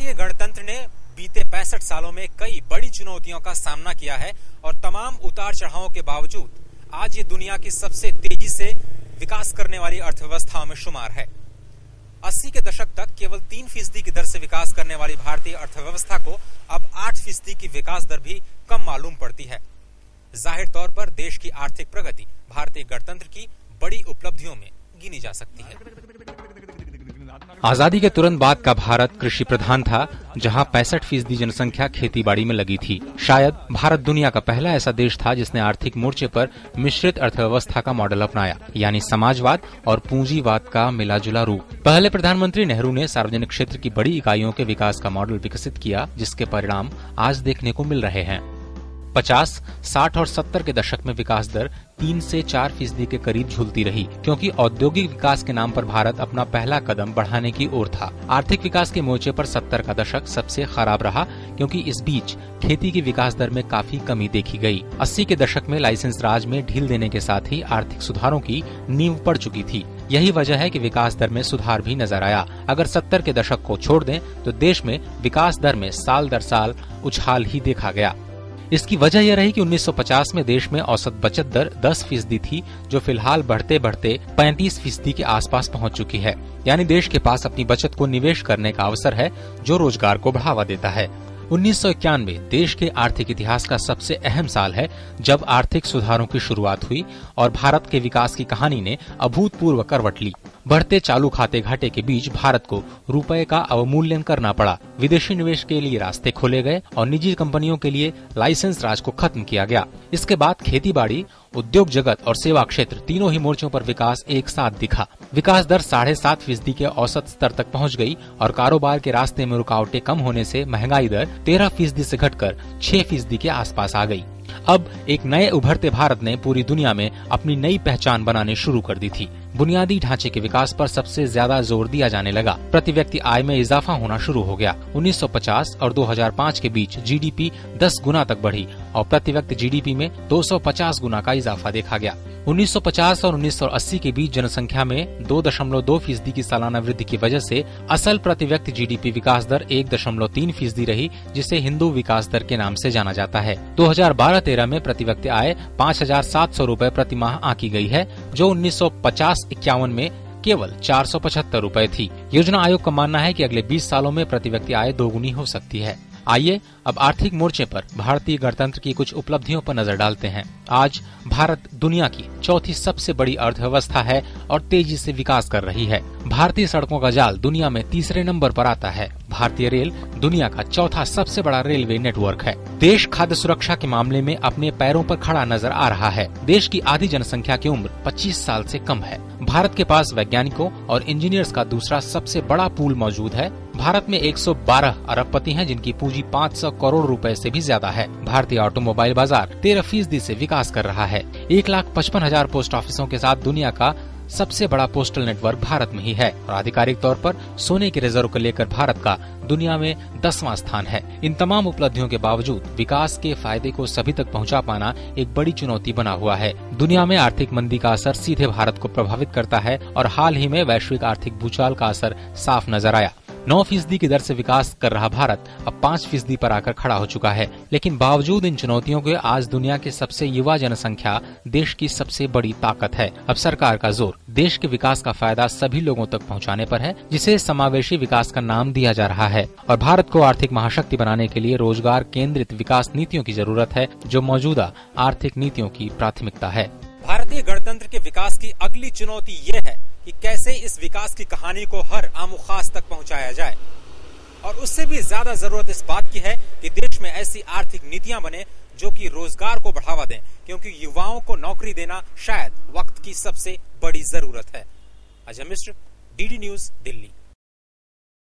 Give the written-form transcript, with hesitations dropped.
भारतीय गणतंत्र ने बीते 65 सालों में कई बड़ी चुनौतियों का सामना किया है और तमाम उतार चढ़ावों के बावजूद आज ये दुनिया की सबसे तेजी से विकास करने वाली अर्थव्यवस्थाओं में शुमार है। 80 के दशक तक केवल 3% की दर से विकास करने वाली भारतीय अर्थव्यवस्था को अब 8% की विकास दर भी कम मालूम पड़ती है। जाहिर तौर पर देश की आर्थिक प्रगति भारतीय गणतंत्र की बड़ी उपलब्धियों में गिनी जा सकती है। आजादी के तुरंत बाद का भारत कृषि प्रधान था, जहां 65% जनसंख्या खेतीबाड़ी में लगी थी। शायद भारत दुनिया का पहला ऐसा देश था जिसने आर्थिक मोर्चे पर मिश्रित अर्थव्यवस्था का मॉडल अपनाया, यानी समाजवाद और पूंजीवाद का मिलाजुला रूप। पहले प्रधानमंत्री नेहरू ने सार्वजनिक क्षेत्र की बड़ी इकाइयों के विकास का मॉडल विकसित किया, जिसके परिणाम आज देखने को मिल रहे हैं। 50, 60 और 70 के दशक में विकास दर 3 से 4% के करीब झूलती रही, क्योंकि औद्योगिक विकास के नाम पर भारत अपना पहला कदम बढ़ाने की ओर था। आर्थिक विकास के मोर्चे पर 70 का दशक सबसे खराब रहा, क्योंकि इस बीच खेती की विकास दर में काफी कमी देखी गई। 80 के दशक में लाइसेंस राज में ढील देने के साथ ही आर्थिक सुधारों की नींव पड़ चुकी थी। यही वजह है कि विकास दर में सुधार भी नजर आया। अगर 70 के दशक को छोड़ दें तो देश में विकास दर में साल दर साल उछाल ही देखा गया। इसकी वजह यह रही कि 1950 में देश में औसत बचत दर 10% थी, जो फिलहाल बढ़ते बढ़ते 35% के आसपास पहुंच चुकी है। यानी देश के पास अपनी बचत को निवेश करने का अवसर है, जो रोजगार को बढ़ावा देता है। 1991 देश के आर्थिक इतिहास का सबसे अहम साल है, जब आर्थिक सुधारों की शुरुआत हुई और भारत के विकास की कहानी ने अभूतपूर्व करवट ली। बढ़ते चालू खाते घाटे के बीच भारत को रुपए का अवमूल्यन करना पड़ा, विदेशी निवेश के लिए रास्ते खोले गए और निजी कंपनियों के लिए लाइसेंस राज को खत्म किया गया। इसके बाद खेतीबाड़ी, उद्योग जगत और सेवा क्षेत्र तीनों ही मोर्चों पर विकास एक साथ दिखा। विकास दर 7.5% के औसत स्तर तक पहुंच गई और कारोबार के रास्ते में रुकावटें कम होने से महंगाई दर 13% से घटकर 6% के आसपास आ गई। अब एक नए उभरते भारत ने पूरी दुनिया में अपनी नई पहचान बनाने शुरू कर दी थी। बुनियादी ढांचे के विकास पर सबसे ज्यादा जोर दिया जाने लगा। प्रति व्यक्ति आय में इजाफा होना शुरू हो गया। 1950 और 2005 के बीच जीडीपी 10 गुना तक बढ़ी और प्रति व्यक्ति जीडीपी में 250 गुना का इजाफा देखा गया। 1950 और 1980 के बीच जनसंख्या में 2.2% की सालाना वृद्धि की वजह से असल प्रति व्यक्ति जीडीपी विकास दर 1.3% रही, जिसे हिंदू विकास दर के नाम से जाना जाता है। 2012-13 में प्रति व्यक्ति आय 5,700 रूपए प्रति माह आंकी गई है, जो 1950-51 में केवल 475 रूपए थी। योजना आयोग का मानना है कि अगले 20 सालों में प्रति व्यक्ति आय दोगुनी हो सकती है। आइए अब आर्थिक मोर्चे पर भारतीय गणतंत्र की कुछ उपलब्धियों पर नजर डालते हैं। आज भारत दुनिया की चौथी सबसे बड़ी अर्थव्यवस्था है और तेजी से विकास कर रही है। भारतीय सड़कों का जाल दुनिया में तीसरे नंबर पर आता है। भारतीय रेल दुनिया का चौथा सबसे बड़ा रेलवे नेटवर्क है। देश खाद्य सुरक्षा के मामले में अपने पैरों पर खड़ा नजर आ रहा है। देश की आधी जनसंख्या की उम्र 25 साल से कम है। भारत के पास वैज्ञानिकों और इंजीनियर्स का दूसरा सबसे बड़ा पूल मौजूद है। भारत में 112 अरबपति हैं, जिनकी पूंजी 500 करोड़ रुपए से भी ज्यादा है। भारतीय ऑटोमोबाइल बाजार 13% से विकास कर रहा है। 1,55,000 पोस्ट ऑफिसों के साथ दुनिया का सबसे बड़ा पोस्टल नेटवर्क भारत में ही है और आधिकारिक तौर पर सोने के रिजर्व को लेकर भारत का दुनिया में 10वां स्थान है। इन तमाम उपलब्धियों के बावजूद विकास के फायदे को सभी तक पहुंचा पाना एक बड़ी चुनौती बना हुआ है। दुनिया में आर्थिक मंदी का असर सीधे भारत को प्रभावित करता है और हाल ही में वैश्विक आर्थिक भूचाल का असर साफ नजर आया। 9% की दर से विकास कर रहा भारत अब 5% पर आकर खड़ा हो चुका है। लेकिन बावजूद इन चुनौतियों के आज दुनिया के सबसे युवा जनसंख्या देश की सबसे बड़ी ताकत है। अब सरकार का जोर देश के विकास का फायदा सभी लोगों तक पहुंचाने पर है, जिसे समावेशी विकास का नाम दिया जा रहा है। और भारत को आर्थिक महाशक्ति बनाने के लिए रोजगार केंद्रित विकास नीतियों की जरूरत है, जो मौजूदा आर्थिक नीतियों की प्राथमिकता है। भारतीय गणतंत्र के विकास की अगली चुनौती ये है कि कैसे इस विकास की कहानी को हर आम खास तक पहुंचाया जाए। और उससे भी ज्यादा जरूरत इस बात की है कि देश में ऐसी आर्थिक नीतियां बने जो कि रोजगार को बढ़ावा दें, क्योंकि युवाओं को नौकरी देना शायद वक्त की सबसे बड़ी जरूरत है। Ajay Mishra, DD news, Delhi.